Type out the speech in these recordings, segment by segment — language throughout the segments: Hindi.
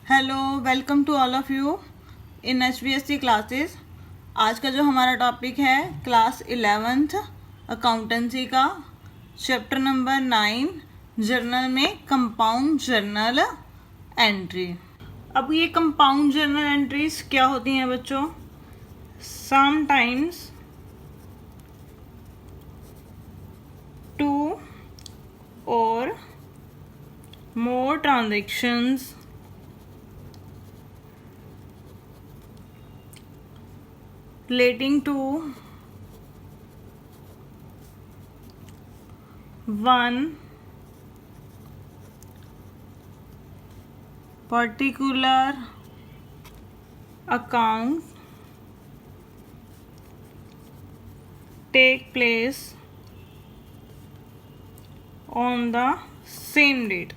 Hello, welcome to all of you in HBSC classes. आज का जो हमारा टॉपिक है क्लास 11th अकाउंटेंसी का चैप्टर नंबर 9 जर्नल में कंपाउंड जर्नल एंट्री। अब ये कंपाउंड जर्नल एंट्रीज क्या होती हैं बच्चों? समटाइम्स टू और more transactions relating to one particular account take place on the same date।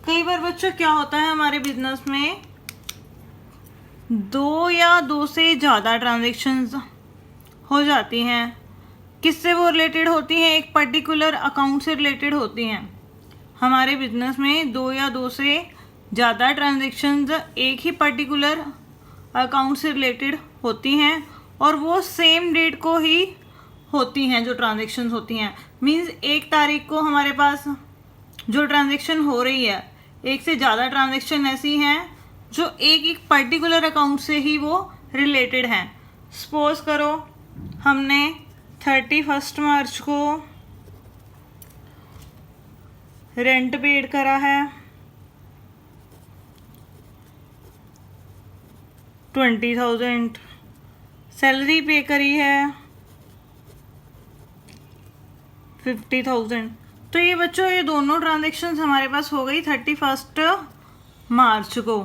कई बार बच्चों क्या होता है हमारे बिजनेस में, दो या दो से ज़्यादा ट्रांजैक्शंस हो जाती हैं। किससे वो रिलेटेड होती हैं? एक पर्टिकुलर अकाउंट से रिलेटेड होती हैं। हमारे बिजनेस में दो या दो से ज़्यादा ट्रांजैक्शंस एक ही पर्टिकुलर अकाउंट से रिलेटेड होती हैं और वो सेम डेट को ही होती हैं। जो ट्रांजैक्शंस होती हैं मींस एक तारीख को हमारे पास जो ट्रांजैक्शन हो रही है, एक से ज़्यादा ट्रांजैक्शन ऐसी हैं जो एक एक पर्टिकुलर अकाउंट से ही वो रिलेटेड हैं। सपोज करो हमने 31 मार्च को रेंट पेड करा है 20,000, सैलरी पे करी है 50,000। तो ये बच्चों ये दोनों ट्रांजैक्शंस हमारे पास हो गई 31 मार्च को।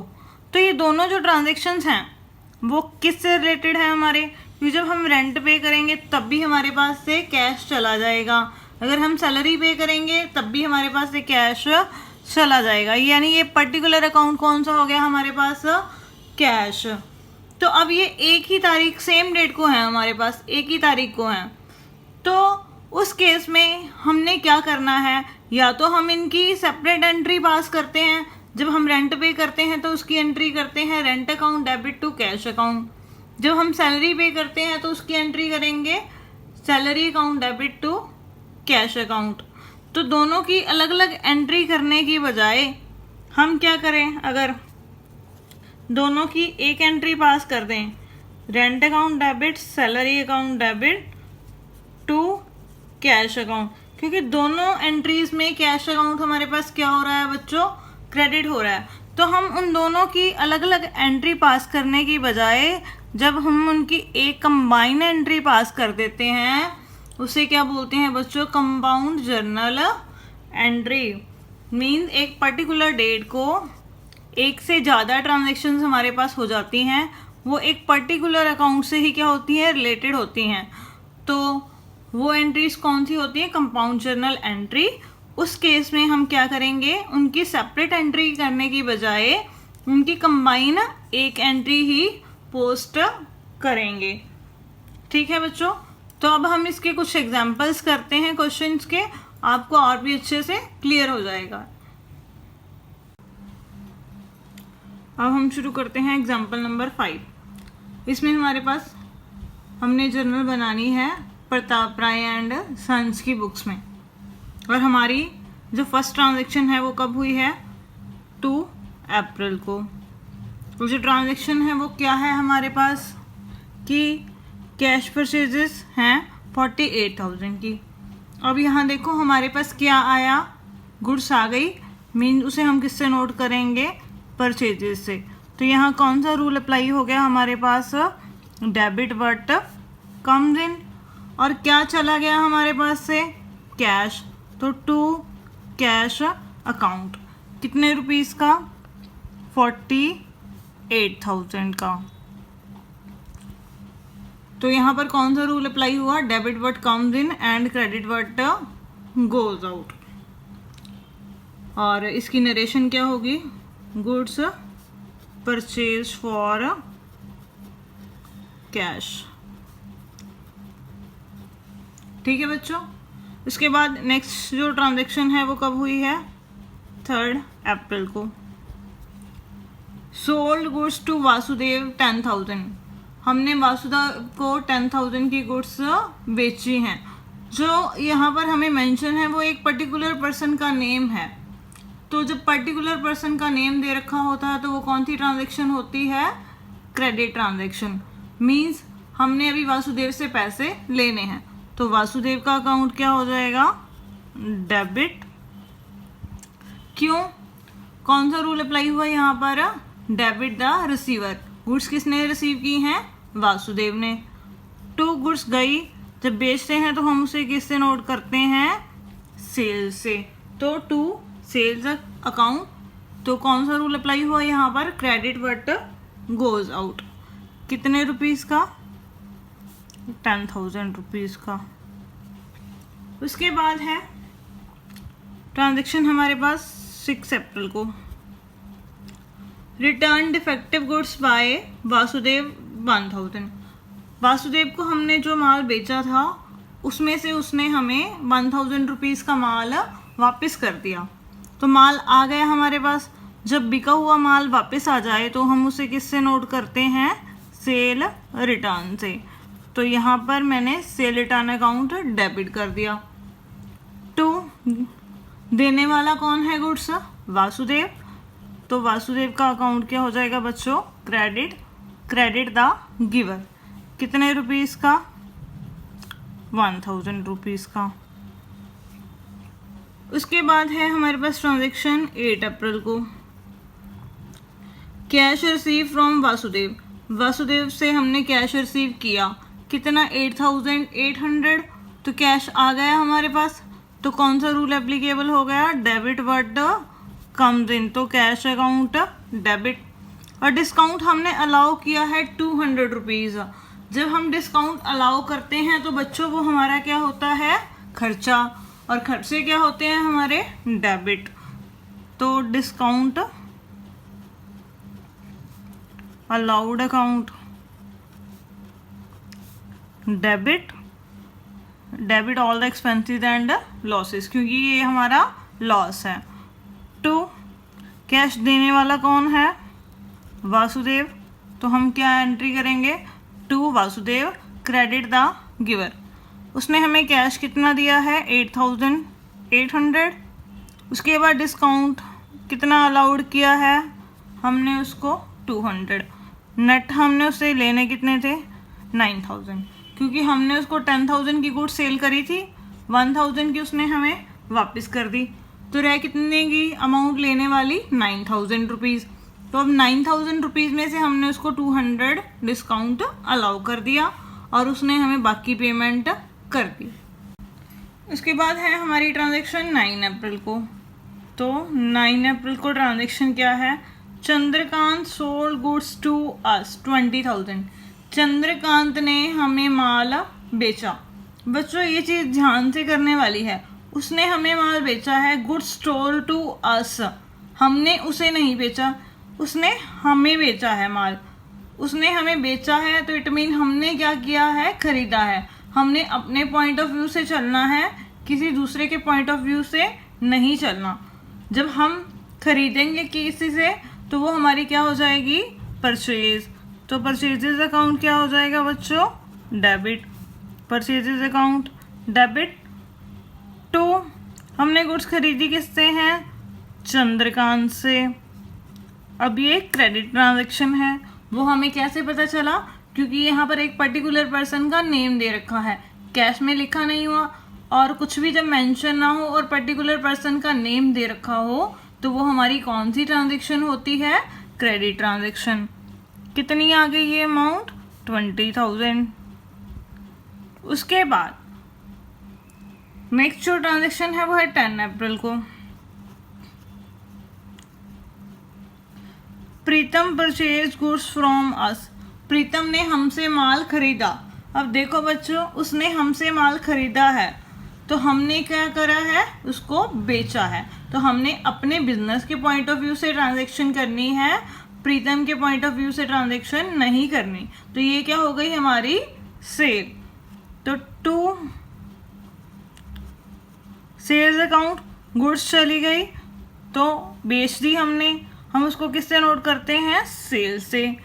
तो ये दोनों जो ट्रांजैक्शंस हैं वो किससे रिलेटेड है हमारे? क्योंकि जब हम रेंट पे करेंगे तब भी हमारे पास से कैश चला जाएगा, अगर हम सैलरी पे करेंगे तब भी हमारे पास से कैश चला जाएगा। यानी ये पर्टिकुलर अकाउंट कौन सा हो गया हमारे पास? कैश। तो अब ये एक ही तारीख सेम डेट को है हमारे पास, एक ही तारीख को है। तो उस केस में हमने क्या करना है, या तो हम इनकी सेपरेट एंट्री पास करते हैं। जब हम रेंट पे करते हैं तो उसकी एंट्री करते हैं rent account debit to cash account. जब हम सैलरी पे करते हैं तो उसकी एंट्री करेंगे salary account debit to cash account. तो दोनों की अलग अलग एंट्री करने की बजाय हम क्या करें, अगर दोनों की एक एंट्री पास कर दें rent account debit salary account debit to cash account, क्योंकि दोनों एंट्रीज में कैश अकाउंट हमारे पास क्या हो रहा है बच्चों? क्रेडिट हो रहा है। तो हम उन दोनों की अलग अलग एंट्री पास करने की बजाय जब हम उनकी एक कंबाइन एंट्री पास कर देते हैं उसे क्या बोलते हैं बच्चों? Compound journal entry. मीन्स एक पर्टिकुलर डेट को एक से ज़्यादा ट्रांजैक्शंस हमारे पास हो जाती हैं, वो एक पर्टिकुलर अकाउंट से ही क्या होती हैं? रिलेटेड होती हैं। तो वो एंट्रीज कौन सी होती है? Compound journal entry. उस केस में हम क्या करेंगे, उनकी सेपरेट एंट्री करने की बजाय उनकी कंबाइन एक एंट्री ही पोस्ट करेंगे। ठीक है बच्चों? तो अब हम इसके कुछ एग्जांपल्स करते हैं क्वेश्चंस के, आपको और भी अच्छे से क्लियर हो जाएगा। अब हम शुरू करते हैं एग्जांपल नंबर 5। इसमें हमारे पास हमने जर्नल बनानी है प्रताप राय एंड सन्स की बुक्स में, और हमारी जो फर्स्ट ट्रांजैक्शन है वो कब हुई है? 2 अप्रैल को। तो जो ट्रांजैक्शन है वो क्या है हमारे पास कि कैश परचेजेस हैं 48,000 की। अब यहाँ देखो हमारे पास क्या आया? गुड्स आ गई। मीन उसे हम किससे नोट करेंगे? परचेजेस से। तो यहाँ कौन सा रूल अप्लाई हो गया हमारे पास? Debit what comes in. और क्या चला गया हमारे पास से? कैश। तो टू कैश अकाउंट कितने रुपीस का? 48,000 का। तो यहाँ पर कौन सा रूल अप्लाई हुआ? Debit what comes in and credit what goes out. और इसकी नरेशन क्या होगी? Goods purchase for cash. ठीक है बच्चों। इसके बाद नेक्स्ट जो ट्रांजैक्शन है वो कब हुई है? 3 अप्रैल को। सोल्ड गुड्स टू वासुदेव 10,000, हमने वासुदेव को 10,000 की गुड्स बेची हैं। जो यहाँ पर हमें मेंशन है वो एक पर्टिकुलर पर्सन का नेम है। तो जब पर्टिकुलर पर्सन का नेम दे रखा होता है तो वो कौन सी ट्रांजैक्शन होती है? Credit transaction. मीन्स हमने अभी वासुदेव से पैसे लेने हैं, तो वासुदेव का अकाउंट क्या हो जाएगा? डेबिट। क्यों? कौन सा रूल अप्लाई हुआ यहाँ पर? Debit the receiver. गुड्स किसने रिसीव की हैं? वासुदेव ने। टू गुड्स गई, जब बेचते हैं तो हम उसे किससे नोट करते हैं? सेल से। तो टू सेल्स अकाउंट, तो कौन सा रूल अप्लाई हुआ यहाँ पर? Credit but goes out. कितने रुपीस का? 10,000 रुपीज़ का। उसके बाद है ट्रांजैक्शन हमारे पास 6 अप्रैल को। Return defective goods by Vasudev 1,000। Vasudev को हमने जो माल बेचा था उसमें से उसने हमें 1,000 रुपीज़ का माल वापस कर दिया। तो माल आ गया हमारे पास। जब बिका हुआ माल वापस आ जाए तो हम उसे किससे नोट करते हैं? सेल रिटर्न से। तो यहाँ पर मैंने सेल रिटर्न अकाउंट डेबिट कर दिया। टू देने वाला कौन है गुड्स? वासुदेव। तो वासुदेव का अकाउंट क्या हो जाएगा बच्चों? क्रेडिट। Credit the giver. कितने रुपीस का? 1,000 रुपीज़ का। उसके बाद है हमारे पास ट्रांजैक्शन 8 अप्रैल को। Cash receive from Vasudev. Vasudev से हमने कैश रिसीव किया। कितना? 8,800। तो कैश आ गया हमारे पास, तो कौन सा रूल एप्लीकेबल हो गया? डेबिट वर्ड कम्स इन, तो कैश अकाउंट डेबिट। और डिस्काउंट हमने अलाउ किया है 200 रुपीज़। जब हम डिस्काउंट अलाउ करते हैं तो बच्चों वो हमारा क्या होता है? खर्चा। और खर्चे क्या होते हैं हमारे? डेबिट। तो discount allowed account debit. Debit all the expenses and losses, क्योंकि ये हमारा लॉस है। टू कैश देने वाला कौन है? वासुदेव। तो हम क्या एंट्री करेंगे? To Vasudev credit the giver. उसने हमें कैश कितना दिया है? 8,800। उसके बाद डिस्काउंट कितना अलाउड किया है? हमने उसको 200। नेट हमने उससे लेने कितने थे? 9,000, क्योंकि हमने उसको 10,000 की गुड्स सेल करी थी, 1,000 की उसने हमें वापस कर दी। तो रह कितने की अमाउंट लेने वाली? 9,000 रुपीज़। तो अब 9,000 रुपीज़ में से हमने उसको 200 डिस्काउंट अलाउ कर दिया और उसने हमें बाकी पेमेंट कर दी। उसके बाद है हमारी ट्रांजैक्शन 9 अप्रैल को। तो 9 अप्रैल को ट्रांजैक्शन क्या है? Chandrakant sold goods to us 20,000। Chandrakant ने हमें माल बेचा। बच्चों ये चीज़ ध्यान से करने वाली है। उसने हमें माल बेचा है, गुड्स सोल्ड टू अस। हमने उसे नहीं बेचा, उसने हमें बेचा है माल। उसने हमें बेचा है तो इट मीन हमने क्या किया है? खरीदा है। हमने अपने पॉइंट ऑफ व्यू से चलना है, किसी दूसरे के पॉइंट ऑफ व्यू से नहीं चलना। जब हम खरीदेंगे किसी से तो वो हमारी क्या हो जाएगी? परचेज। तो परचेजेज अकाउंट क्या हो जाएगा बच्चों? Debit. Purchases account debit. To हमने गुड्स खरीदी किससे हैं? चंद्रकांत से। अब ये क्रेडिट ट्रांजैक्शन है। वो हमें कैसे पता चला? क्योंकि यहाँ पर एक पर्टिकुलर पर्सन का नेम दे रखा है, कैश में लिखा नहीं हुआ। और कुछ भी जब मेंशन ना हो और पर्टिकुलर पर्सन का नेम दे रखा हो तो वो हमारी कौन सी ट्रांजैक्शन होती है? Credit transaction. कितनी आ गई ये अमाउंट? 20,000। उसके बाद नेक्स्ट जो ट्रांजैक्शन है वो है 10 अप्रैल को। प्रीतम परचेज गुड्स फ्रॉम अस। प्रीतम ने हमसे माल खरीदा। अब देखो बच्चों, उसने हमसे माल खरीदा है तो हमने क्या करा है? उसको बेचा है। तो हमने अपने बिजनेस के पॉइंट ऑफ व्यू से ट्रांजैक्शन करनी है, प्रीतम के पॉइंट ऑफ व्यू से ट्रांजैक्शन नहीं करनी। तो ये क्या हो गई हमारी? सेल। तो टू सेल्स अकाउंट गुड्स चली गई तो बेच दी हमने, हम उसको किससे नोट करते हैं, सेल से।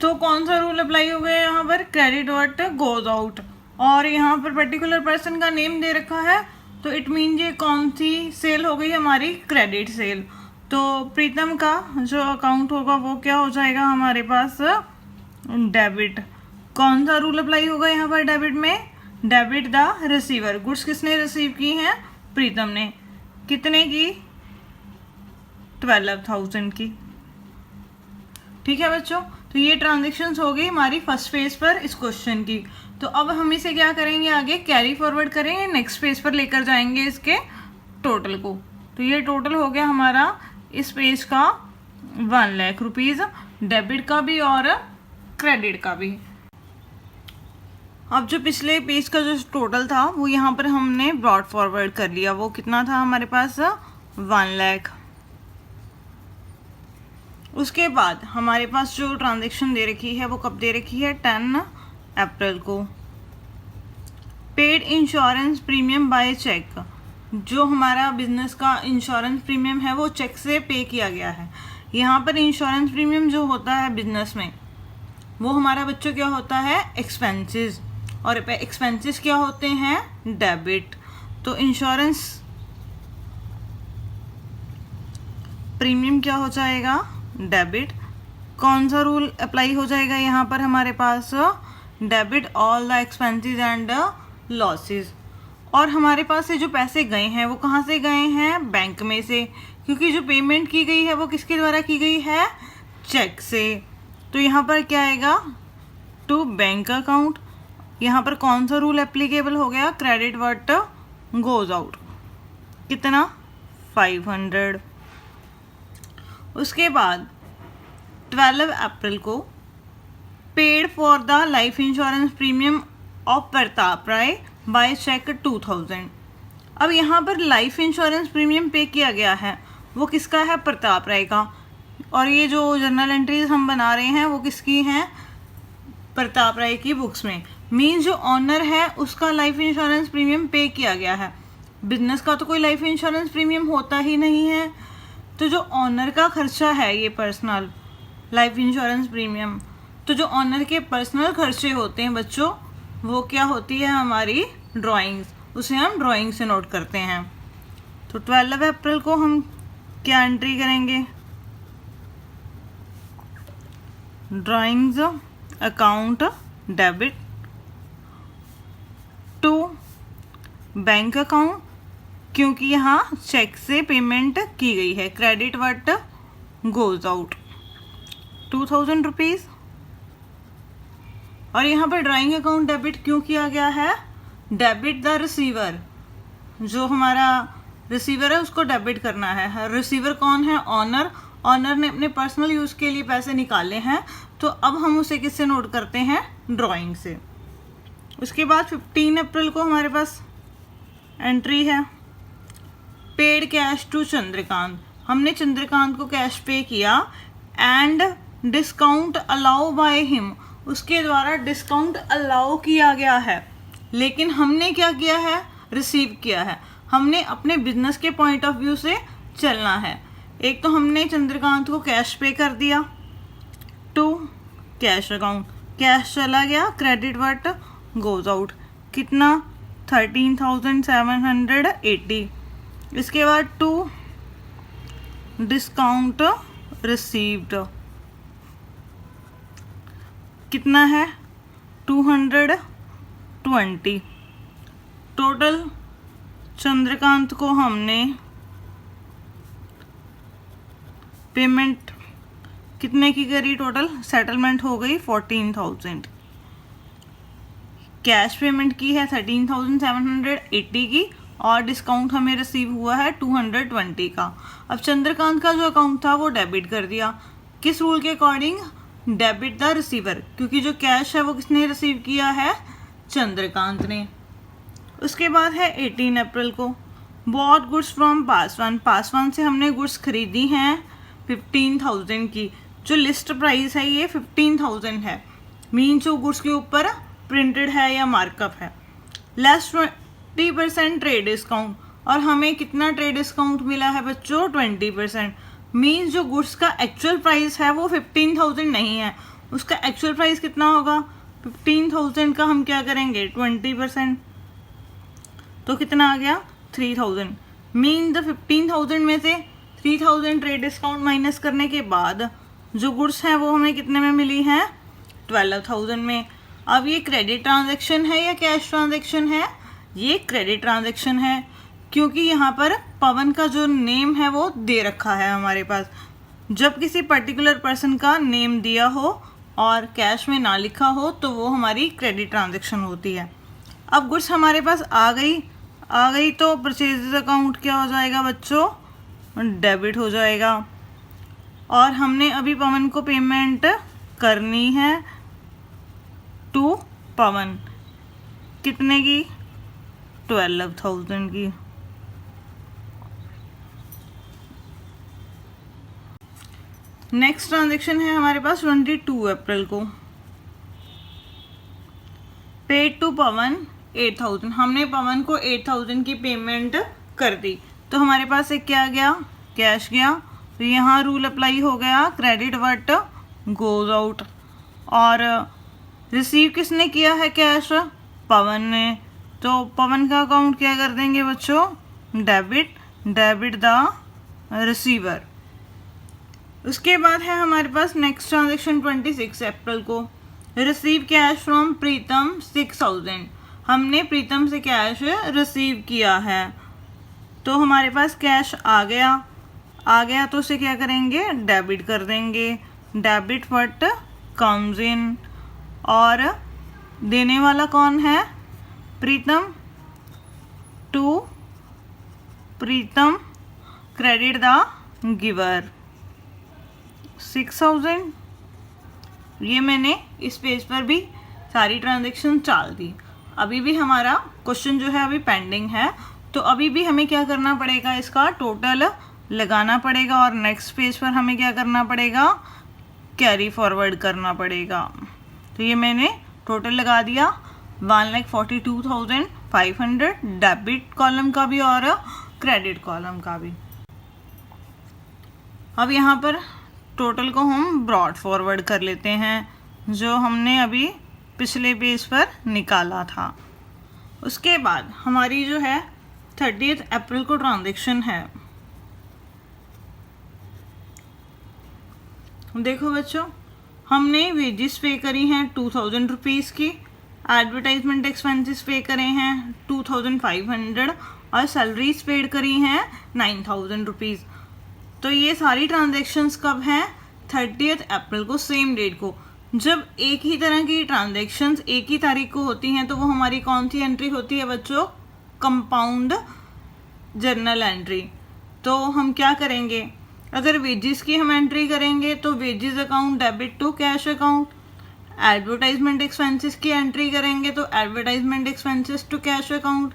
तो कौन सा रूल अप्लाई हो गया यहाँ पर, क्रेडिट व्हाट गोज आउट, और यहाँ पर पर्टिकुलर पर्सन का नेम दे रखा है, तो इट मीन ये कौन सी सेल हो गई हमारी, क्रेडिट सेल। तो प्रीतम का जो अकाउंट होगा वो क्या हो जाएगा हमारे पास, डेबिट। कौन सा रूल अप्लाई होगा यहाँ पर डेबिट में, डेबिट द रिसीवर, गुड्स किसने रिसीव की हैं, प्रीतम ने, कितने की, 12,000 की। ठीक है बच्चों, तो ये ट्रांजेक्शन्स हो गई हमारी फर्स्ट फेज पर इस क्वेश्चन की। तो अब हम इसे क्या करेंगे, आगे कैरी फॉरवर्ड करेंगे, नेक्स्ट पेज पर लेकर जाएंगे इसके टोटल को। तो ये टोटल हो गया हमारा इस पेज का 1 लाख रुपीज़, डेबिट का भी और क्रेडिट का भी। अब जो पिछले पेज का जो टोटल था वो यहाँ पर हमने ब्रॉड फॉरवर्ड कर लिया, वो कितना था हमारे पास, 1 लाख। उसके बाद हमारे पास जो ट्रांजैक्शन दे रखी है वो कब दे रखी है, 10 अप्रैल को। Paid insurance premium by cheque, जो हमारा बिजनेस का इंश्योरेंस प्रीमियम है वो चेक से पे किया गया है। यहाँ पर इंश्योरेंस प्रीमियम जो होता है बिजनेस में वो हमारा बच्चों क्या होता है, एक्सपेंसेस, और एक्सपेंसेस क्या होते हैं, डेबिट। तो इंश्योरेंस प्रीमियम क्या हो जाएगा, डेबिट। कौन सा रूल अप्लाई हो जाएगा यहाँ पर हमारे पास, debit all the expenses and losses. और हमारे पास से जो पैसे गए हैं वो कहाँ से गए हैं, बैंक में से, क्योंकि जो पेमेंट की गई है वो किसके द्वारा की गई है, चेक से। तो यहाँ पर क्या आएगा, टू बैंक अकाउंट। यहाँ पर कौन सा रूल एप्लीकेबल हो गया, क्रेडिट व्हाट गोज आउट, कितना, 500। उसके बाद 12 अप्रैल को paid for the life insurance premium of Pratap Rai by cheque 2000। अब यहाँ पर लाइफ इंश्योरेंस प्रीमियम पे किया गया है वो किसका है, प्रताप राय का, और ये जो जर्नल एंट्रीज हम बना रहे हैं वो किसकी हैं, प्रताप राय की बुक्स में। मीन्स जो ऑनर है उसका लाइफ इंश्योरेंस प्रीमियम पे किया गया है, बिजनेस का तो कोई लाइफ इंश्योरेंस प्रीमियम होता ही नहीं है। तो जो ऑनर का खर्चा है ये पर्सनल लाइफ इंश्योरेंस प्रीमियम, तो जो ऑनर के पर्सनल खर्चे होते हैं बच्चों वो क्या होती है हमारी ड्राइंग्स, उसे हम ड्राइंग से नोट करते हैं। तो 12 अप्रैल को हम क्या एंट्री करेंगे, drawings account debit to bank account, क्योंकि यहाँ चेक से पेमेंट की गई है, credit what goes out 2000 rupees. और यहाँ पर ड्राइंग अकाउंट डेबिट क्यों किया गया है, डेबिट द रिसीवर, जो हमारा रिसीवर है उसको डेबिट करना है। रिसीवर कौन है, ऑनर। ऑनर ने अपने पर्सनल यूज़ के लिए पैसे निकाले हैं, तो अब हम उसे किससे नोट करते हैं, ड्राइंग से। उसके बाद 15 अप्रैल को हमारे पास एंट्री है, पेड कैश टू चंद्रकांत, हमने चंद्रकांत को कैश पे किया, and discount allow by him, उसके द्वारा डिस्काउंट अलाउ किया गया है, लेकिन हमने क्या किया है, रिसीव किया है। हमने अपने बिजनेस के पॉइंट ऑफ व्यू से चलना है। एक तो हमने चंद्रकांत को कैश पे कर दिया टू कैश अकाउंट, कैश चला गया, क्रेडिट व्हाट गोज आउट, कितना 13,780। इसके बाद टू डिस्काउंट रिसीव्ड, कितना है 220। टोटल चंद्रकांत को हमने पेमेंट कितने की करी, टोटल सेटलमेंट हो गई 14,000। कैश पेमेंट की है 13,780 की, और डिस्काउंट हमें रिसीव हुआ है 220 का। अब चंद्रकांत का जो अकाउंट था वो डेबिट कर दिया, किस रूल के अकॉर्डिंग, डेबिट द रिसीवर, क्योंकि जो कैश है वो किसने रिसीव किया है, चंद्रकांत ने। उसके बाद है 18 अप्रैल को, bought goods from Paswan, Paswan से हमने गुड्स खरीदी हैं 15,000 की, जो लिस्ट प्राइस है ये 15,000 है, मीन्स जो गुड्स के ऊपर प्रिंटेड है या मार्कअप है। लेस 20% ट्रेड डिस्काउंट, और हमें कितना ट्रेड डिस्काउंट मिला है बच्चों 20%। मीन्स जो गुड्स का एक्चुअल प्राइस है वो 15,000 नहीं है, उसका एक्चुअल प्राइस कितना होगा 15,000 का हम क्या करेंगे 20%, तो कितना आ गया 3,000। मीन द 15,000 में से 3,000 ट्रेड डिस्काउंट माइनस करने के बाद जो गुड्स हैं वो हमें कितने में मिली हैं 12,000 में। अब ये क्रेडिट ट्रांजैक्शन है या कैश ट्रांजैक्शन है, ये क्रेडिट ट्रांजैक्शन है, क्योंकि यहाँ पर पवन का जो नेम है वो दे रखा है हमारे पास। जब किसी पर्टिकुलर पर्सन का नेम दिया हो और कैश में ना लिखा हो तो वो हमारी क्रेडिट ट्रांजैक्शन होती है। अब गुड्स हमारे पास आ गई तो परचेज अकाउंट क्या हो जाएगा बच्चों, डेबिट हो जाएगा। और हमने अभी पवन को पेमेंट करनी है टू पवन, कितने की 12,000 की। नेक्स्ट ट्रांजैक्शन है हमारे पास 22 अप्रैल को, पेड टू पवन 8,000। हमने पवन को 8,000 की पेमेंट कर दी, तो हमारे पास एक क्या गया कैश गया। तो यहाँ रूल अप्लाई हो गया क्रेडिट व्हाट गोज आउट। और रिसीव किसने किया है कैश, पवन ने, तो पवन का अकाउंट क्या कर देंगे बच्चों डेबिट द रिसीवर। उसके बाद है हमारे पास नेक्स्ट ट्रांजैक्शन 26 अप्रैल को, रिसीव कैश फ्रॉम प्रीतम 6,000। हमने प्रीतम से कैश रिसीव किया है, तो हमारे पास कैश आ गया तो उसे क्या करेंगे डेबिट कर देंगे, डेबिट व्हाट कम्स इन। और देने वाला कौन है Pritam, to Pritam credit the giver 6,000। ये मैंने इस पेज पर भी सारी ट्रांजैक्शन डाल दी। अभी भी हमारा क्वेश्चन जो है अभी पेंडिंग है, तो अभी भी हमें क्या करना पड़ेगा इसका टोटल लगाना पड़ेगा और नेक्स्ट पेज पर हमें क्या करना पड़ेगा कैरी फॉरवर्ड करना पड़ेगा। तो ये मैंने टोटल लगा दिया 1,42,500 डेबिट कॉलम का भी और क्रेडिट कॉलम का भी। अब यहाँ पर टोटल को हम ब्रॉड फॉरवर्ड कर लेते हैं जो हमने अभी पिछले पेज पर निकाला था। उसके बाद हमारी जो है 30 अप्रैल को ट्रांजैक्शन है। देखो बच्चों, हमने वेजेस पे करी हैं 2,000 रुपीज़ की, एडवर्टाइजमेंट एक्सपेंसेस पे करे हैं 2,500 और सैलरीज पेड करी हैं 9,000 रुपीज़। तो ये सारी ट्रांजैक्शंस कब हैं 30 अप्रैल को, सेम डेट को। जब एक ही तरह की ट्रांजैक्शंस एक ही तारीख को होती हैं तो वो हमारी कौन सी एंट्री होती है बच्चों, कंपाउंड जर्नल एंट्री। तो हम क्या करेंगे, अगर वेजेस की हम एंट्री करेंगे तो wages account debit to cash account, advertisement expenses की एंट्री करेंगे तो advertisement expenses to cash account.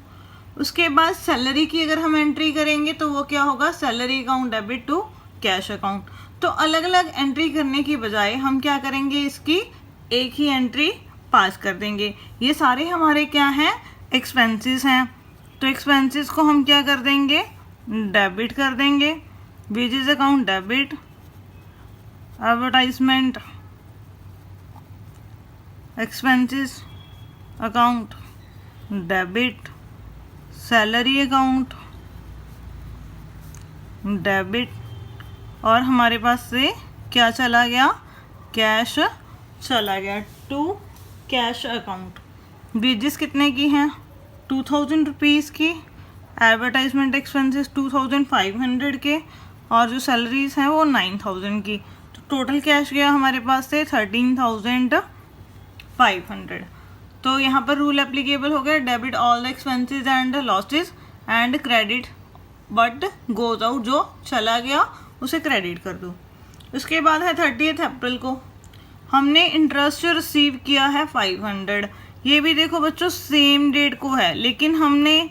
उसके बाद सैलरी की अगर हम एंट्री करेंगे तो वो क्या होगा salary account debit to cash account. तो अलग अलग एंट्री करने की बजाय हम क्या करेंगे, इसकी एक ही एंट्री पास कर देंगे। ये सारे हमारे क्या हैं एक्सपेंसेस हैं, तो एक्सपेंसेस को हम क्या कर देंगे डेबिट कर देंगे, wages account debit, advertisement expenses account debit, salary account debit, और हमारे पास से क्या चला गया कैश चला गया टू कैश अकाउंट। वेजेस कितने की हैं 2,000 रुपीज़ की, एडवर्टाइजमेंट एक्सपेंसेस 2,500 के, और जो सैलरीज हैं वो 9,000 की। तो टोटल कैश गया हमारे पास से 13,500। तो यहाँ पर रूल एप्लीकेबल हो गया debit all the expenses and losses and credit but goes out, जो चला गया उसे क्रेडिट कर दो। उसके बाद है 30 अप्रैल को, हमने इंटरेस्ट रिसीव किया है 500। ये भी देखो बच्चों सेम डेट को है, लेकिन हमने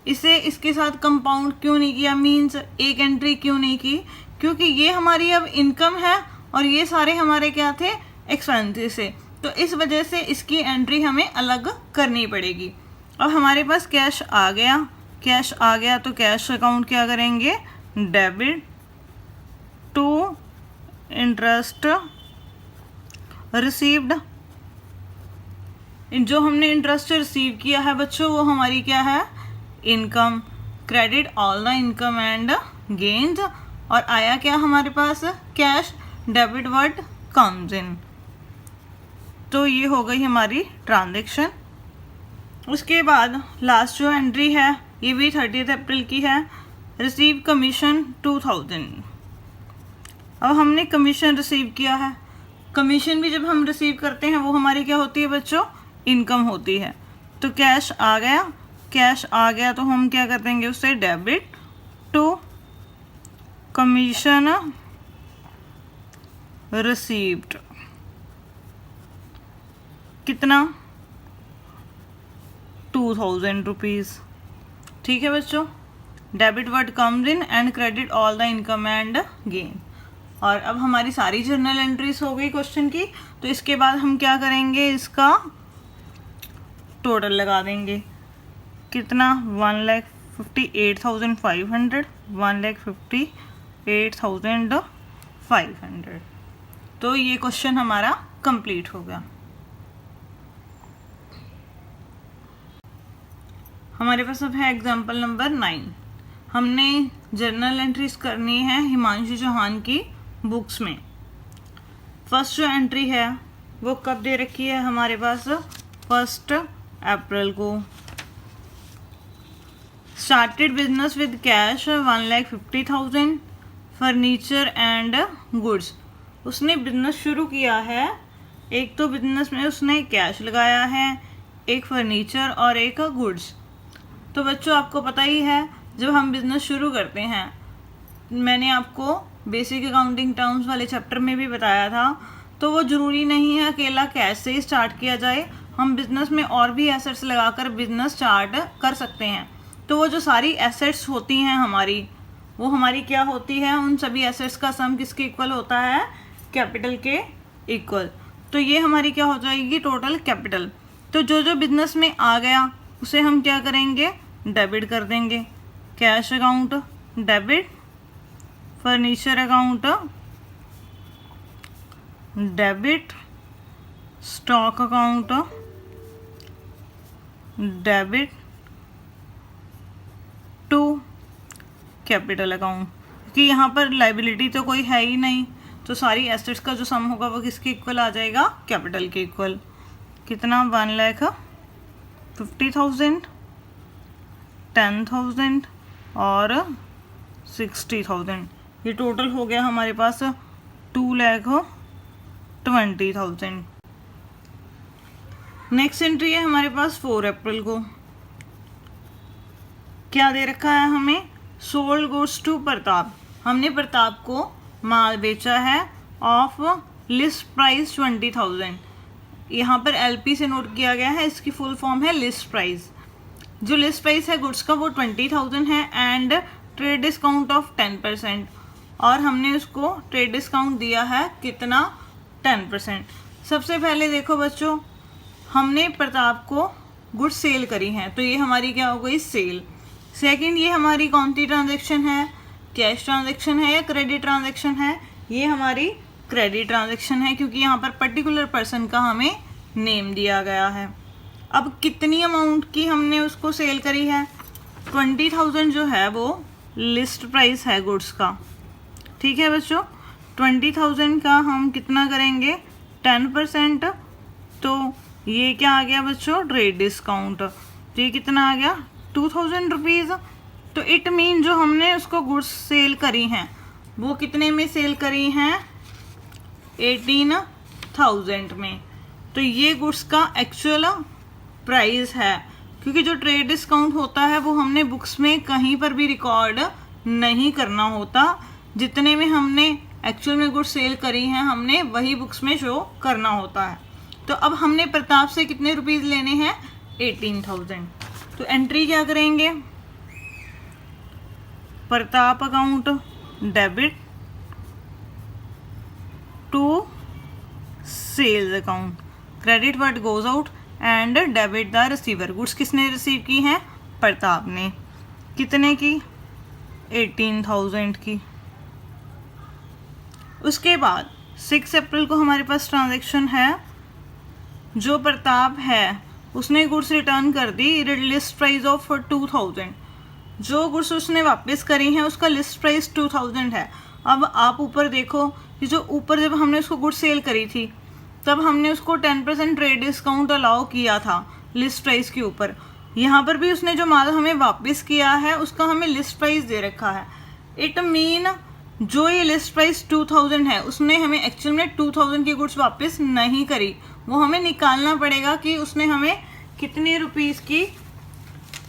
इसे इसके साथ कंपाउंड क्यों नहीं किया, मीन्स एक एंट्री क्यों नहीं की, क्योंकि ये हमारी अब इनकम है और ये सारे हमारे क्या थे एक्सपेंसेस से, तो इस वजह से इसकी एंट्री हमें अलग करनी पड़ेगी। अब हमारे पास कैश आ गया, कैश आ गया तो कैश अकाउंट क्या करेंगे, डेबिट टू इंटरेस्ट रिसीव्ड। जो हमने इंटरेस्ट रिसीव किया है बच्चों वो हमारी क्या है, income. Credit all the income and gains, और आया क्या हमारे पास, cash. Debit what comes in. तो ये हो गई हमारी ट्रांजैक्शन। उसके बाद लास्ट जो एंट्री है ये भी 30 अप्रैल की है, रिसीव कमीशन 2000। अब हमने कमीशन रिसीव किया है। कमीशन भी जब हम रिसीव करते हैं वो हमारी क्या होती है बच्चों, इनकम होती है। तो कैश आ गया, कैश आ गया तो हम क्या कर देंगे उससे, डेबिट टू कमीशन रिसीव्ड। कितना, 2000 रुपीज़। ठीक है बच्चों, debit what comes in and credit all the income and gain. और अब हमारी सारी जर्नल एंट्रीज हो गई क्वेश्चन की। तो इसके बाद हम क्या करेंगे, इसका टोटल लगा देंगे। कितना, 1,58,500, 1,58,500। तो ये क्वेश्चन हमारा कंप्लीट हो गया। हमारे पास अब है एग्जाम्पल नंबर 9। हमने जर्नल एंट्रीज करनी है हिमांशु चौहान की बुक्स में। फर्स्ट जो एंट्री है वो कब दे रखी है हमारे पास, 1 अप्रैल को। Started business with cash 1,50,000, furniture and goods. उसने बिजनेस शुरू किया है, एक तो बिजनेस में उसने कैश लगाया है, एक फर्नीचर और एक गुड्स। तो बच्चों आपको पता ही है जब हम बिज़नेस शुरू करते हैं, मैंने आपको बेसिक अकाउंटिंग टर्म्स वाले चैप्टर में भी बताया था, तो वो ज़रूरी नहीं है अकेला कैश से ही स्टार्ट किया जाए। हम बिज़नेस में और भी एसेट्स लगाकर बिज़नेस स्टार्ट कर सकते हैं। तो वो जो सारी एसेट्स होती हैं हमारी, वो हमारी क्या होती है, उन सभी एसेट्स का सम किसके इक्वल होता है, कैपिटल के इक्वल। तो ये हमारी क्या हो जाएगी, टोटल कैपिटल। तो जो जो बिज़नेस में आ गया उसे हम क्या करेंगे, डेबिट कर देंगे। Cash account debit, furniture account debit, stock account debit to capital account. क्योंकि यहाँ पर लाइबिलिटी तो कोई है ही नहीं, तो सारी एसेट्स का जो सम होगा वो किसके इक्वल आ जाएगा, कैपिटल के इक्वल। कितना, 1,50,000, 10,000 और 60,000। ये टोटल हो गया हमारे पास 2,20,000। नेक्स्ट एंट्री है हमारे पास 4 अप्रैल को। क्या दे रखा है हमें, सोल्ड गुड्स टू प्रताप। हमने प्रताप को माल बेचा है ऑफ लिस्ट प्राइस 20,000। यहाँ पर एलपी से नोट किया गया है, इसकी फुल फॉर्म है लिस्ट प्राइस। जो लिस्ट प्राइस है गुड्स का वो 20,000 है एंड ट्रेड डिस्काउंट ऑफ 10%, और हमने उसको ट्रेड डिस्काउंट दिया है कितना, 10%। सबसे पहले देखो बच्चों, हमने प्रताप को गुड्स सेल करी हैं, तो ये हमारी क्या हो गई, सेल। सेकंड, ये हमारी कौन सी ट्रांजैक्शन है, कैश ट्रांजैक्शन है या क्रेडिट ट्रांजैक्शन है, ये हमारी क्रेडिट ट्रांजैक्शन है, क्योंकि यहाँ पर पर्टिकुलर पर्सन का हमें नेम दिया गया है। अब कितनी अमाउंट की हमने उसको सेल करी है, 20,000 जो है वो लिस्ट प्राइस है गुड्स का। ठीक है बच्चों, 20,000 का हम कितना करेंगे, 10%। तो ये क्या आ गया बच्चों, ट्रेड डिस्काउंट। तो ये कितना आ गया, 2,000 रुपीज़। तो इट मीन जो हमने उसको गुड्स सेल करी हैं वो कितने में सेल करी हैं, 18,000 में। तो ये गुड्स का एक्चुअल प्राइस है, क्योंकि जो ट्रेड डिस्काउंट होता है वो हमने बुक्स में कहीं पर भी रिकॉर्ड नहीं करना होता। जितने में हमने एक्चुअल में गुड्स सेल करी हैं हमने वही बुक्स में शो करना होता है। तो अब हमने प्रताप से कितने रुपीज़ लेने हैं, 18,000। तो एंट्री क्या करेंगे, Pratap account debit to sales account, credit what goes out and debit the receiver. Goods किसने रिसीव की हैं, प्रताप ने। कितने की? 18,000 की। उसके बाद 6 अप्रैल को हमारे पास ट्रांजैक्शन है, जो प्रताप है उसने गुड्स रिटर्न कर दी लिस्ट प्राइस ऑफ 2,000। जो गुड्स उसने वापस करी हैं उसका लिस्ट प्राइस 2,000 है। अब आप ऊपर देखो कि जो ऊपर जब हमने उसको गुड्स सेल करी थी तब हमने उसको 10% ट्रेड डिस्काउंट अलाउ किया था लिस्ट प्राइस के ऊपर। यहाँ पर भी उसने जो माल हमें वापस किया है उसका हमें लिस्ट प्राइस दे रखा है। इट मीन जो ये लिस्ट प्राइस 2,000 है उसने हमें एक्चुअल में 2,000 की गुड्स वापस नहीं करी। वो हमें निकालना पड़ेगा कि उसने हमें कितने रुपीस की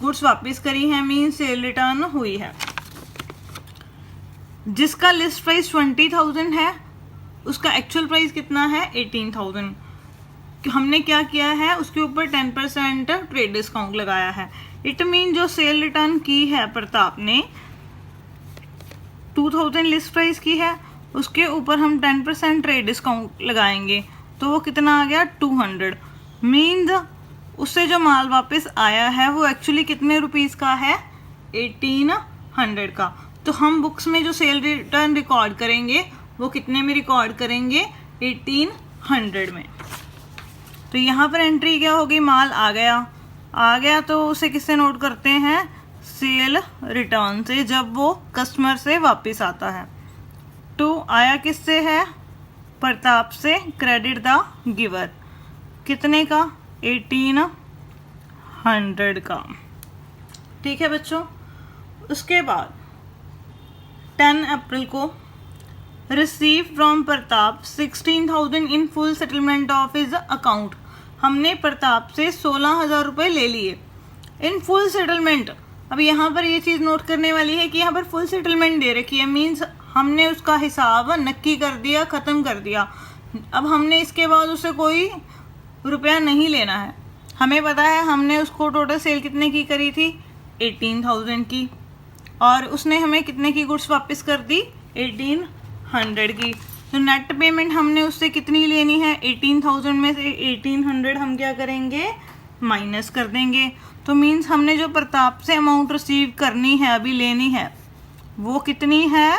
गुड्स वापस करी है, मीन सेल रिटर्न हुई है। जिसका लिस्ट प्राइस 20,000 है उसका एक्चुअल प्राइस कितना है? 18,000। हमने क्या किया है, उसके ऊपर 10% ट्रेड डिस्काउंट लगाया है। इट मीन जो सेल रिटर्न की है प्रताप ने 2,000 लिस्ट प्राइस की है, उसके ऊपर हम 10% ट्रेड डिस्काउंट लगाएंगे तो वो कितना आ गया? 200। मीन्स उससे जो माल वापस आया है वो एक्चुअली कितने रुपीस का है? 1800 का। तो हम बुक्स में जो सेल रिटर्न रिकॉर्ड करेंगे वो कितने में रिकॉर्ड करेंगे? 1800 में। तो यहाँ पर एंट्री क्या होगी? माल आ गया तो उसे किससे नोट करते हैं? सेल रिटर्न से, जब वो कस्टमर से वापस आता है। टू आया किससे है? प्रताप से। क्रेडिट द गिवर, कितने का? 1800 का। ठीक है बच्चों। उसके बाद 10 अप्रैल को receive from Pratap 16,000 in full settlement of his account. हमने प्रताप से 16,000 रुपये ले लिए इन फुल सेटलमेंट। अब यहाँ पर ये चीज़ नोट करने वाली है कि यहाँ पर फुल सेटलमेंट दे रखी है, मीन्स हमने उसका हिसाब नक्की कर दिया, ख़त्म कर दिया। अब हमने इसके बाद उससे कोई रुपया नहीं लेना है। हमें पता है हमने उसको टोटल सेल कितने की करी थी? 18,000 की, और उसने हमें कितने की गुड्स वापस कर दी? 1800 की। तो नेट पेमेंट हमने उससे कितनी लेनी है? 18,000 में से 1800 हम क्या करेंगे? माइनस कर देंगे। तो मीन्स हमने जो प्रताप से अमाउंट रिसीव करनी है, अभी लेनी है, वो कितनी है?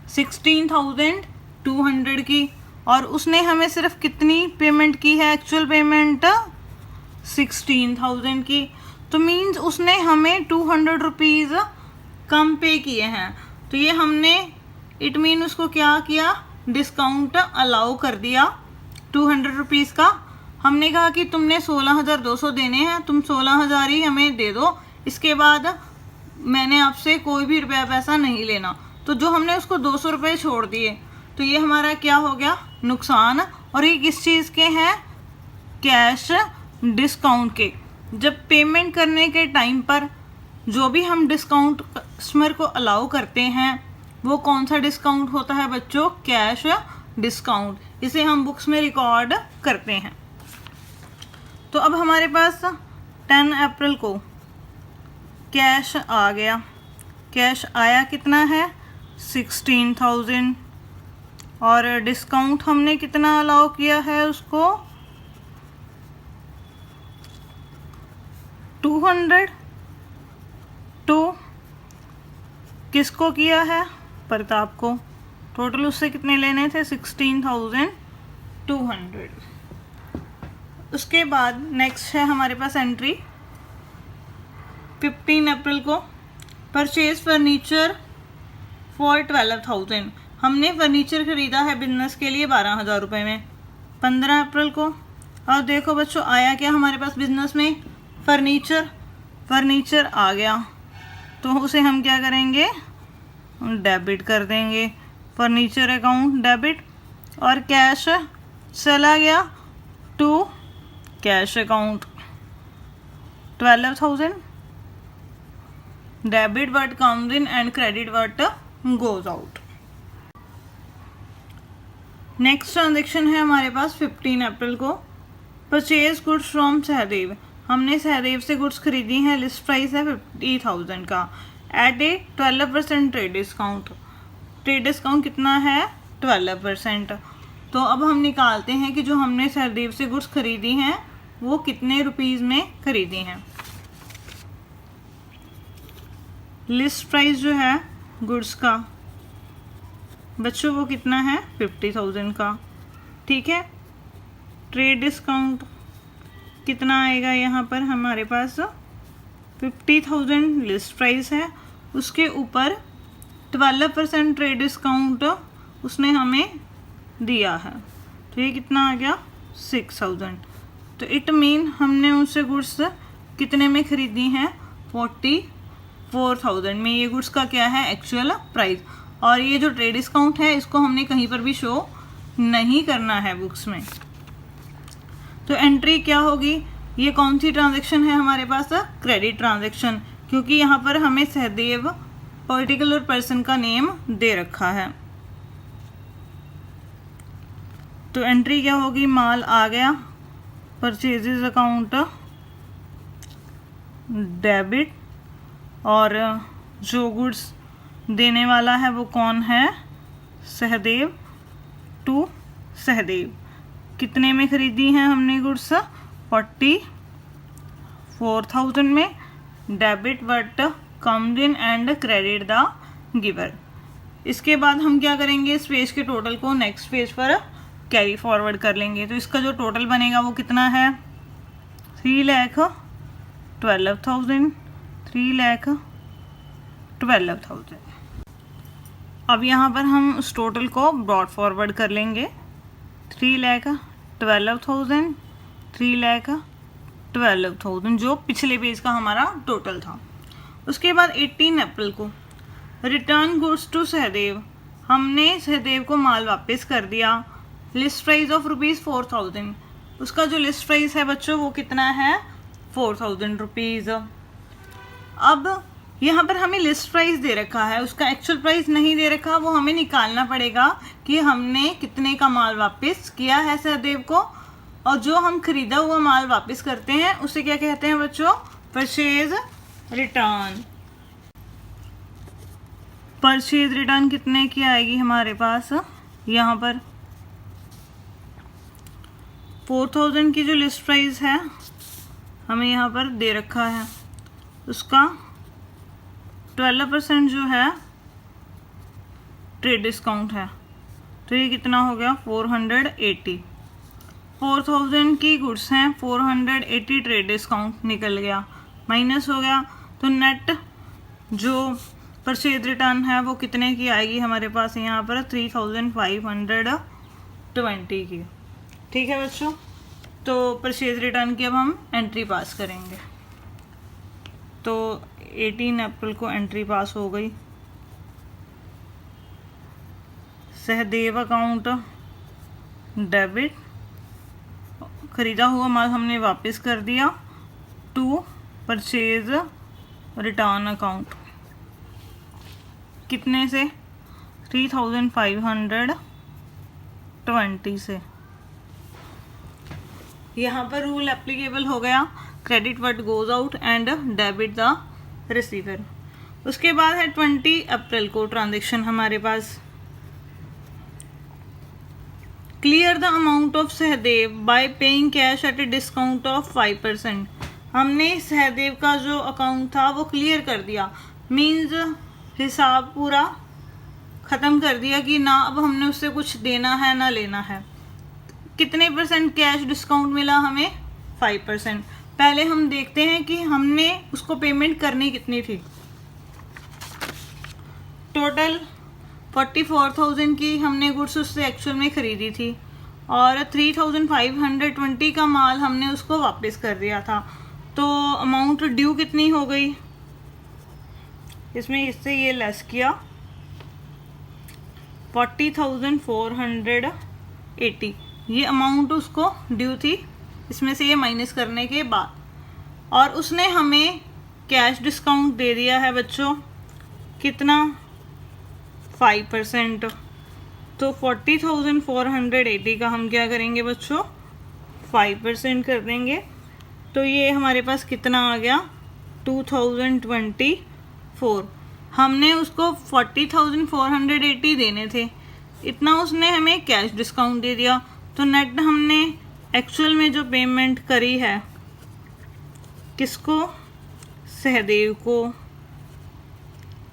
16,200 की। और उसने हमें सिर्फ कितनी पेमेंट की है? एक्चुअल पेमेंट 16,000 की। तो मीन्स उसने हमें 200 रुपीज़ कम पे किए हैं। तो ये हमने इट मीन उसको क्या किया? डिस्काउंट अलाउ कर दिया 200 रुपीज़ का। हमने कहा कि तुमने 16,200 देने हैं, तुम 16,000 ही हमें दे दो, इसके बाद मैंने आपसे कोई भी रुपया पैसा नहीं लेना। तो जो हमने उसको 200 रुपये छोड़ दिए, तो ये हमारा क्या हो गया? नुकसान। और ये किस चीज़ के हैं? कैश डिस्काउंट के। जब पेमेंट करने के टाइम पर जो भी हम डिस्काउंट कस्टमर को अलाउ करते हैं वो कौन सा डिस्काउंट होता है बच्चों? Cash discount. इसे हम बुक्स में रिकॉर्ड करते हैं। तो अब हमारे पास 10 अप्रैल को कैश आ गया। कैश आया कितना है? 16,000। और डिस्काउंट हमने कितना अलाउ किया है उसको? 200। टू किसको किया है? प्रताप को। टोटल उससे कितने लेने थे? 16,200। उसके बाद नेक्स्ट है हमारे पास एंट्री 15 अप्रैल को परचेज फर्नीचर फॉर 12,000। हमने फर्नीचर खरीदा है बिजनेस के लिए 12,000 रुपये में 15 अप्रैल को। और देखो बच्चों आया क्या हमारे पास बिजनेस में? फर्नीचर आ गया, तो उसे हम क्या करेंगे? डेबिट कर देंगे। Furniture account debit. और कैश चला गया to cash account 12,000 debit what comes in and credit what goes out. Next transaction है हमारे पास 15 अप्रैल को परचेज गुड्स फ्रॉम सहदेव। हमने सहदेव से गुड्स खरीदी हैं, लिस्ट प्राइस है 50,000 का एट ए 12% ट्रेड डिस्काउंट। ट्रेड डिस्काउंट कितना है? 12%। तो अब हम निकालते हैं कि जो हमने सहदेव से गुड्स खरीदी हैं वो कितने रुपीज़ में खरीदी हैं। लिस्ट प्राइस जो है गुड्स का बच्चों वो कितना है 50,000 का। ठीक है, ट्रेड डिस्काउंट कितना आएगा यहाँ पर हमारे पास 50,000 लिस्ट प्राइस है, उसके ऊपर 12% ट्रेड डिस्काउंट उसने हमें दिया है, तो ये कितना आ गया 6,000। तो इट मीन हमने उससे गुड्स कितने में खरीदी हैं 44,000 में। ये गुड्स का क्या है एक्चुअल प्राइस, और ये जो ट्रेड डिस्काउंट है इसको हमने कहीं पर भी शो नहीं करना है बुक्स में। तो एंट्री क्या होगी, ये कौन सी ट्रांजैक्शन है हमारे पास क्रेडिट ट्रांजैक्शन, क्योंकि यहाँ पर हमें सहदेव पर्टिकुलर पर्सन का नेम दे रखा है। तो एंट्री क्या होगी, माल आ गया, परचेजेस अकाउंट डेबिट, और जो गुड्स देने वाला है वो कौन है सहदेव, टू सहदेव। कितने में खरीदी हैं हमने गुड्स 44,000 में, debit but comes in and credit the giver. इसके बाद हम क्या करेंगे, इस पेज के टोटल को नेक्स्ट पेज पर कैरी फॉरवर्ड कर लेंगे। तो इसका जो टोटल बनेगा वो कितना है 3,12,000, 3,12,000। अब यहाँ पर हम उस टोटल को ब्रॉड फॉरवर्ड कर लेंगे, 3,12,000, 3,12,000 जो पिछले पेज का हमारा टोटल था। उसके बाद 18 अप्रैल को रिटर्न गुड्स टू सहदेव, हमने सहदेव को माल वापस कर दिया। लिस्ट प्राइस ऑफ ₹4,000, उसका जो लिस्ट प्राइस है बच्चों वो कितना है 4,000 रुपीज़। अब यहाँ पर हमें लिस्ट प्राइस दे रखा है, उसका एक्चुअल प्राइस नहीं दे रखा, वो हमें निकालना पड़ेगा कि हमने कितने का माल वापस किया है सहदेव को, और जो हम खरीदा हुआ माल वापस करते हैं उसे क्या कहते हैं बच्चों, परचेज रिटर्न। परचेज रिटर्न कितने की आएगी हमारे पास, यहाँ पर 4,000 की जो लिस्ट प्राइस है हमें यहाँ पर दे रखा है, उसका 12% जो है ट्रेड डिस्काउंट है, तो ये कितना हो गया 480। 4,000 की गुड्स हैं, 480 ट्रेड डिस्काउंट निकल गया, माइनस हो गया। तो नेट जो परचेज रिटर्न है वो कितने की आएगी हमारे पास यहाँ पर 3,520 की। ठीक है बच्चों, तो परचेज रिटर्न की अब हम एंट्री पास करेंगे। तो 18 अप्रैल को एंट्री पास हो गई, सहदेव अकाउंट डेबिट, खरीदा हुआ माल हमने वापस कर दिया, टू परचेज रिटर्न अकाउंट कितने से 3,520 से। यहाँ पर रूल एप्लीकेबल हो गया, credit what goes out and debit the receiver. उसके बाद है 20 अप्रैल को ट्रांजैक्शन हमारे पास, clear the amount of Sahdev by paying cash at a discount of 5%। हमने सहदेव का जो अकाउंट था वो क्लियर कर दिया, मीन्स हिसाब पूरा ख़त्म कर दिया कि ना अब हमने उससे कुछ देना है ना लेना है। कितने परसेंट कैश डिस्काउंट मिला हमें 5%। पहले हम देखते हैं कि हमने उसको पेमेंट करनी कितनी थी। टोटल 44,000 की हमने गुड्स उससे एक्चुअल में ख़रीदी थी, और 3,520 का माल हमने उसको वापस कर दिया था। तो अमाउंट ड्यू कितनी हो गई, इसमें इससे ये लेस किया 40,480, ये अमाउंट उसको ड्यू थी, इसमें से ये माइनस करने के बाद। और उसने हमें कैश डिस्काउंट दे दिया है बच्चों, कितना 5%। तो 40,480 का हम क्या करेंगे बच्चों 5% कर देंगे, तो ये हमारे पास कितना आ गया 2024। हमने उसको 40,480 देने थे, इतना उसने हमें कैश डिस्काउंट दे दिया। तो नेट हमने एक्चुअल में जो पेमेंट करी है किसको, सहदेव को,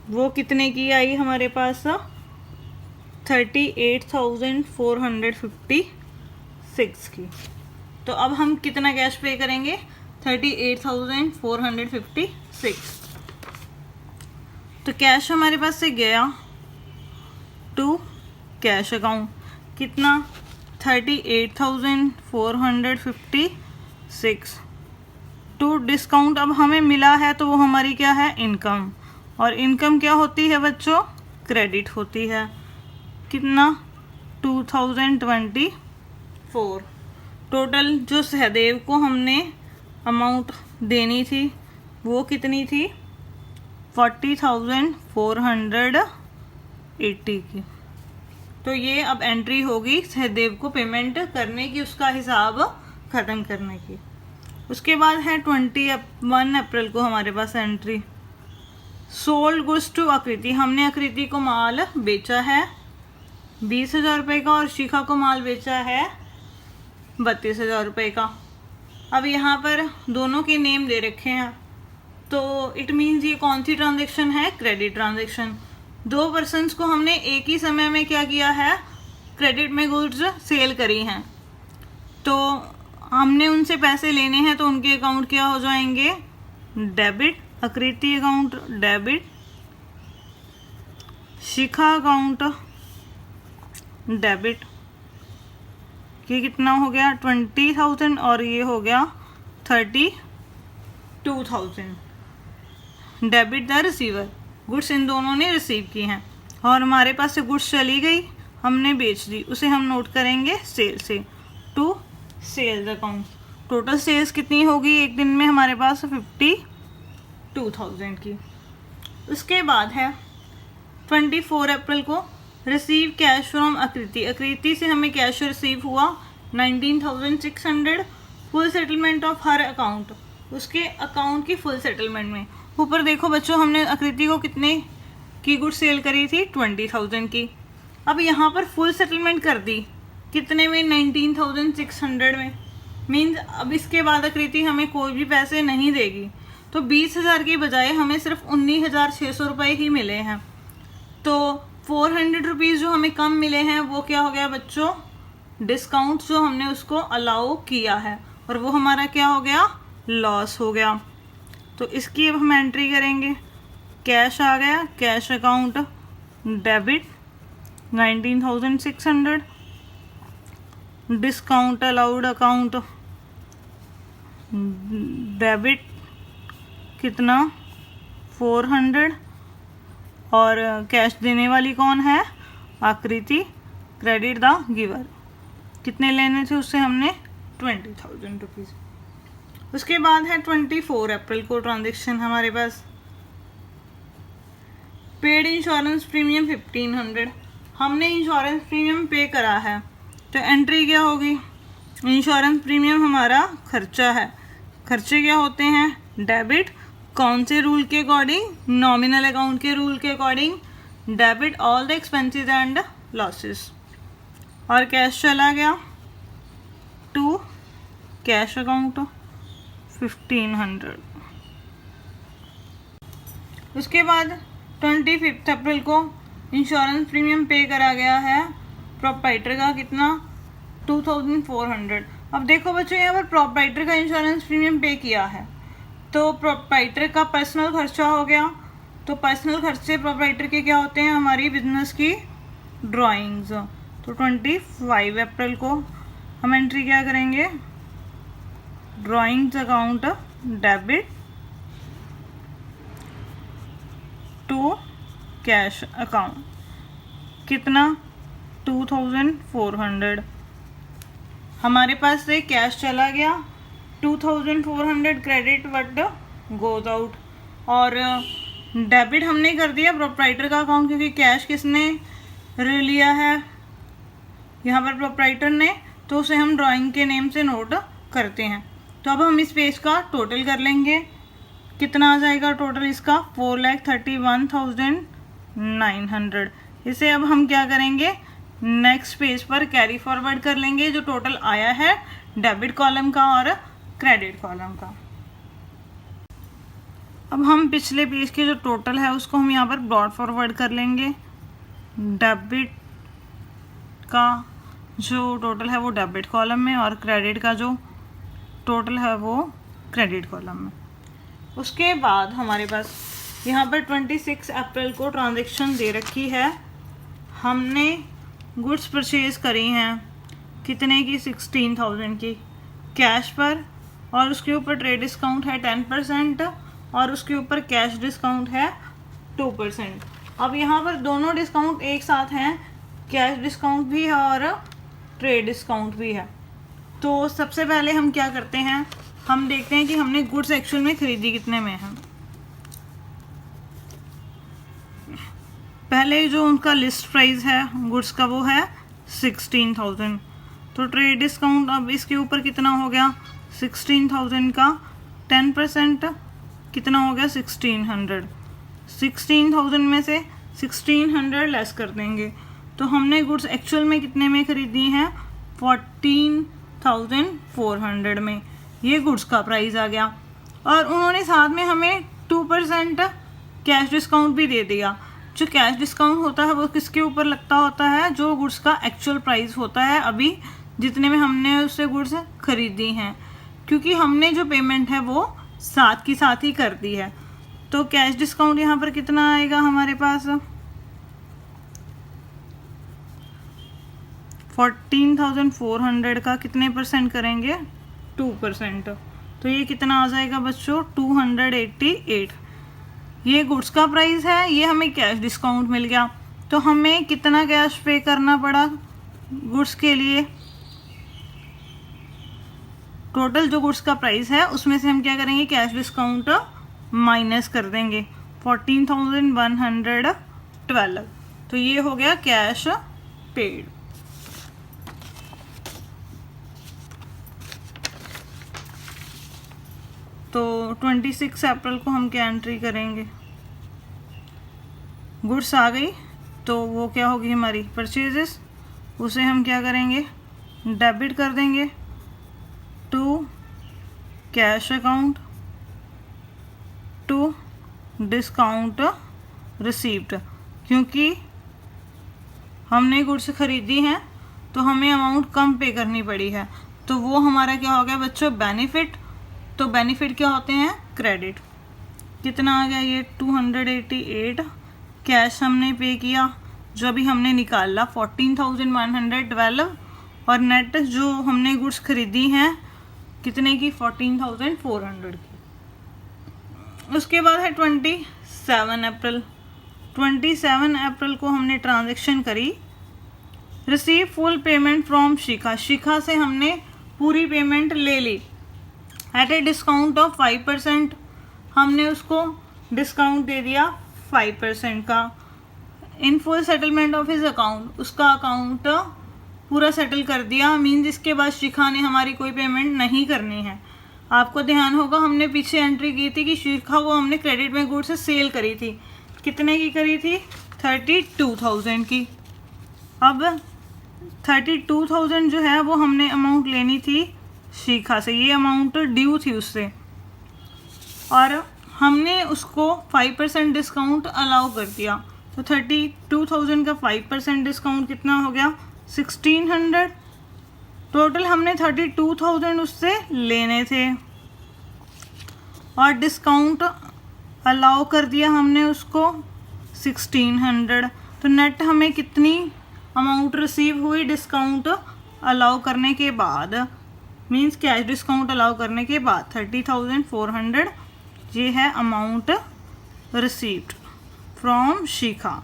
वो कितने की आई हमारे पास? 38,456 की। तो अब हम कितना कैश पे करेंगे? 38,456। तो कैश हमारे पास से गया टू कैश अकाउंट, कितना? 38,456 टू डिस्काउंट। अब हमें मिला है तो वो हमारी क्या है? इनकम। और इनकम क्या होती है बच्चों? क्रेडिट होती है। कितना? 2024। टोटल जो सहदेव को हमने अमाउंट देनी थी वो कितनी थी? 40,480 की। तो ये अब एंट्री होगी सहदेव को पेमेंट करने की, उसका हिसाब ख़त्म करने की। उसके बाद है 21 अप्रैल को हमारे पास एंट्री, सोल्ड गुड्स टू आकृति। हमने आकृति को माल बेचा है 20,000 रुपये का और शिखा को माल बेचा है 32,000 रुपये का। अब यहाँ पर दोनों के नेम दे रखे हैं, तो इट मीन्स ये कौन सी ट्रांजैक्शन है? Credit transaction. दो पर्सन्स को हमने एक ही समय में क्या किया है? क्रेडिट में गुड्स सेल करी हैं, तो हमने उनसे पैसे लेने हैं, तो उनके अकाउंट क्या हो जाएंगे? डेबिट। आकृति अकाउंट डेबिट, शिखा अकाउंट डेबिट। ये कितना हो गया? 20,000 और ये हो गया 32,000। Debit the receiver, goods in दोनों ने रिसीव की हैं और हमारे पास से गुड्स चली गई, हमने बेच दी, उसे हम नोट करेंगे सेल से, to sales account. Total sales कितनी होगी एक दिन में हमारे पास? 52,000 की। उसके बाद है 24 अप्रैल को रिसीव कैश फ्रॉम आकृति। आकृति से हमें कैश रिसीव हुआ 19,600, full settlement of her account, उसके अकाउंट की फुल सेटलमेंट में। ऊपर देखो बच्चों, हमने आकृति को कितने की गुड सेल करी थी? 20,000 की। अब यहाँ पर फुल सेटलमेंट कर दी, कितने में? 19,600 में। मीन्स अब इसके बाद आकृति हमें कोई भी पैसे नहीं देगी, तो 20,000 की बजाय हमें सिर्फ 19,600 रुपये ही मिले हैं। तो 400 रुपीज़ जो हमें कम मिले हैं वो क्या हो गया बच्चों? डिस्काउंट जो हमने उसको अलाउ किया है, और वो हमारा क्या हो गया? लॉस हो गया। तो इसकी अब हम एंट्री करेंगे। कैश आ गया, cash account debit 19,600, discount allowed account debit कितना? 400, और कैश देने वाली कौन है? आकृति। क्रेडिट द गिवर, कितने लेने थे उससे हमने? 20,000 रुपीज़। उसके बाद है 24 अप्रैल को ट्रांजेक्शन हमारे पास, पेड इंश्योरेंस प्रीमियम 1,500। हमने इंश्योरेंस प्रीमियम पे करा है, तो एंट्री क्या होगी? इंश्योरेंस प्रीमियम हमारा खर्चा है। खर्चे क्या होते हैं? डेबिट। कौन से रूल के अकॉर्डिंग? नॉमिनल अकाउंट के रूल के according. Debit all the expenses and losses. और कैश चला गया टू कैश अकाउंट 1,500। उसके बाद 25 अप्रैल को इंश्योरेंस प्रीमियम पे करा गया है प्रोप्राइटर का, कितना? 2,400। अब देखो बच्चों, यहाँ पर प्रोप्राइटर का इंश्योरेंस प्रीमियम पे किया है, तो प्रोप्राइटर का पर्सनल खर्चा हो गया। तो पर्सनल खर्चे प्रोप्राइटर के क्या होते हैं? हमारी बिजनेस की ड्राइंग्स। तो 25 अप्रैल को हम एंट्री क्या करेंगे? Drawings account debit to cash account, कितना? 2,400। हमारे पास से कैश चला गया 2,400 क्रेडिट बट गोज आउट, और डेबिट हमने कर दिया प्रोप्राइटर का अकाउंट, क्योंकि कैश किसने लिया है? यहाँ पर प्रोप्राइटर ने, तो उसे हम ड्राइंग के नेम से नोट करते हैं। तो अब हम इस पेज का टोटल कर लेंगे, कितना आ जाएगा टोटल इसका? 4,31,900। इसे अब हम क्या करेंगे? नेक्स्ट पेज पर कैरी फॉरवर्ड कर लेंगे, जो टोटल आया है डेबिट कॉलम का और क्रेडिट कॉलम का। अब हम पिछले पेज के जो टोटल है उसको हम यहाँ पर ब्रॉड फॉरवर्ड कर लेंगे। डेबिट का जो टोटल है वो डेबिट कॉलम में और क्रेडिट का जो टोटल है वो क्रेडिट कॉलम में। उसके बाद हमारे पास यहाँ पर 26 अप्रैल को ट्रांजैक्शन दे रखी है। हमने गुड्स परचेज करी हैं कितने की, 16,000 की कैश पर, और उसके ऊपर ट्रेड डिस्काउंट है 10% और उसके ऊपर कैश डिस्काउंट है 2%। अब यहाँ पर दोनों डिस्काउंट एक साथ हैं, कैश डिस्काउंट भी है और ट्रेड डिस्काउंट भी है। तो सबसे पहले हम क्या करते हैं, हम देखते हैं कि हमने गुड्स एक्चुअल में खरीदी कितने में है। पहले जो उनका लिस्ट प्राइस है गुड्स का वो है 16,000। तो ट्रेड डिस्काउंट अब इसके ऊपर कितना हो गया, 16,000 का 10% कितना हो गया 1600। 16,000 में से 1600 लेस कर देंगे तो हमने गुड्स एक्चुअल में कितने में खरीदी हैं, 14,400 में। ये गुड्स का प्राइस आ गया और उन्होंने साथ में हमें 2% कैश डिस्काउंट भी दे दिया। जो कैश डिस्काउंट होता है वो किसके ऊपर लगता होता है, जो गुड्स का एक्चुअल प्राइस होता है अभी जितने में हमने उससे गुड्स खरीदी हैं, क्योंकि हमने जो पेमेंट है वो साथ की साथ ही कर दी है। तो कैश डिस्काउंट यहाँ पर कितना आएगा हमारे पास, 14,400 का कितने परसेंट करेंगे, 2%। तो ये कितना आ जाएगा बच्चों, 288। ये गुड्स का प्राइस है, ये हमें कैश डिस्काउंट मिल गया। तो हमें कितना कैश पे करना पड़ा गुड्स के लिए, टोटल जो गुड्स का प्राइस है उसमें से हम क्या करेंगे, कैश डिस्काउंट माइनस कर देंगे, 14,112। तो ये हो गया कैश पेड। तो 26 अप्रैल को हम क्या एंट्री करेंगे, गुड्स आ गई तो वो क्या होगी हमारी परचेजेस, उसे हम क्या करेंगे, डेबिट कर देंगे to cash account to discount received. क्योंकि हमने गुड्स खरीदी हैं तो हमें अमाउंट कम पे करनी पड़ी है, तो वो हमारा क्या हो गया बच्चों, बेनिफिट। तो बेनिफिट क्या होते हैं, क्रेडिट। कितना आ गया ये 288। कैश हमने पे किया जो अभी हमने निकाला 14,112 और नेट जो हमने गुड्स खरीदी हैं कितने की, 14,400 की। उसके बाद है 27 अप्रैल। 27 अप्रैल को हमने ट्रांजैक्शन करी, रिसीव फुल पेमेंट फ्रॉम शिखा। शिखा से हमने पूरी पेमेंट ले ली एट ए डिस्काउंट ऑफ 5%। हमने उसको डिस्काउंट दे दिया 5% का। In full settlement of his account, उसका अकाउंट पूरा सेटल कर दिया। मीन्स इसके बाद शिखा ने हमारी कोई पेमेंट नहीं करनी है। आपको ध्यान होगा हमने पीछे एंट्री की थी कि शिखा को हमने क्रेडिट में गुड्स से सेल करी थी, कितने की करी थी, 32,000 की। अब 32,000 जो है वो हमने अमाउंट लेनी थी शिखा से, ये अमाउंट ड्यू थी उससे, और हमने उसको 5% डिस्काउंट अलाउ कर दिया। तो 32,000 का 5% डिस्काउंट कितना हो गया, 1,600। टोटल हमने 32,000 उससे लेने थे और डिस्काउंट अलाउ कर दिया हमने उसको 1,600। तो नेट हमें कितनी अमाउंट रिसीव हुई डिस्काउंट अलाउ करने के बाद, मींस कैश डिस्काउंट अलाउ करने के बाद 30,400। ये है amount received from Shikha.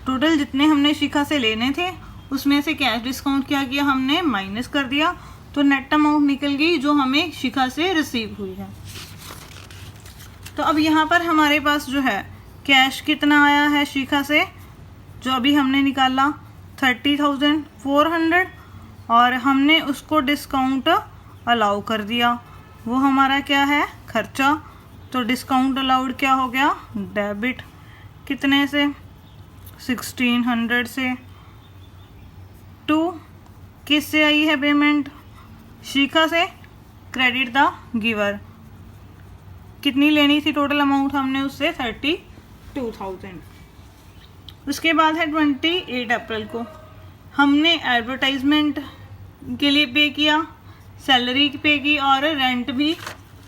Total जितने हमने शिखा से लेने थे उसमें से कैश डिस्काउंट क्या किया हमने, माइनस कर दिया। तो नेट अमाउंट निकल गई जो हमें शिखा से रिसीव हुई है। तो अब यहाँ पर हमारे पास जो है कैश कितना आया है शिखा से, जो अभी हमने निकाला 30,400, और हमने उसको डिस्काउंट अलाउ कर दिया। वो हमारा क्या है, खर्चा। तो डिस्काउंट अलाउड क्या हो गया, डेबिट। कितने से, 1,600 से। टू किस से आई है पेमेंट, शिखा से, क्रेडिट द गिवर। कितनी लेनी थी टोटल अमाउंट हमने उससे 32,000। उसके बाद है 28 अप्रैल को हमने एडवर्टाइजमेंट के लिए पे किया, सैलरी पे की और रेंट भी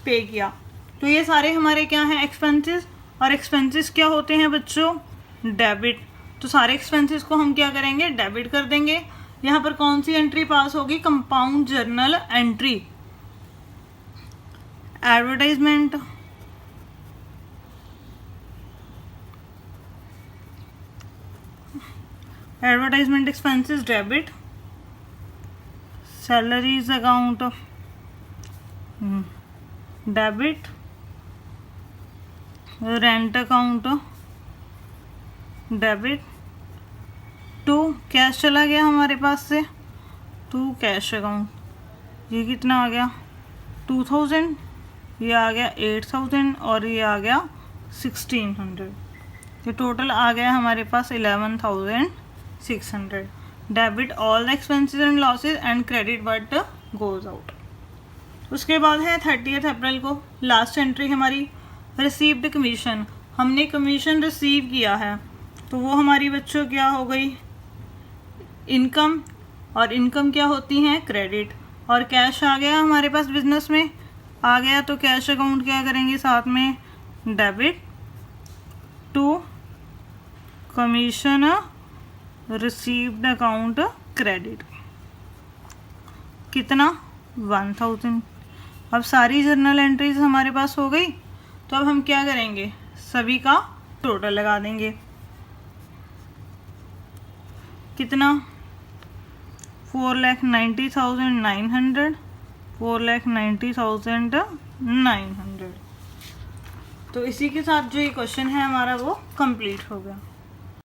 पे किया। तो ये सारे हमारे क्या हैं एक्सपेंसेस, और एक्सपेंसेस क्या होते हैं बच्चों, डेबिट। तो सारे एक्सपेंसेस को हम क्या करेंगे, डेबिट कर देंगे। यहाँ पर कौन सी एंट्री पास होगी, compound journal entry. Advertisement, advertisement expenses debit, salaries account debit, rent account debit, to cash चला गया हमारे पास से, टू कैश अकाउंट, ये कितना आ गया 2000, ये आ गया 8000 और ये आ गया 1600। ये टोटल आ गया हमारे पास 11,600। Debit all the expenses and losses and credit what goes out. उसके बाद है 30 अप्रैल को लास्ट एंट्री हमारी रिसीव्ड कमीशन। हमने कमीशन रिसीव किया है तो वो हमारी बच्चों क्या हो गई, इनकम, और इनकम क्या होती है, क्रेडिट। और कैश आ गया हमारे पास बिजनेस में आ गया, तो कैश अकाउंट क्या करेंगे साथ में, debit to commission received account credit, कितना 1000। अब सारी जर्नल एंट्रीज हमारे पास हो गई, तो अब हम क्या करेंगे, सभी का टोटल लगा देंगे। कितना 4,90,900, 4,90,900। तो इसी के साथ जो ये क्वेश्चन है हमारा वो कंप्लीट हो गया।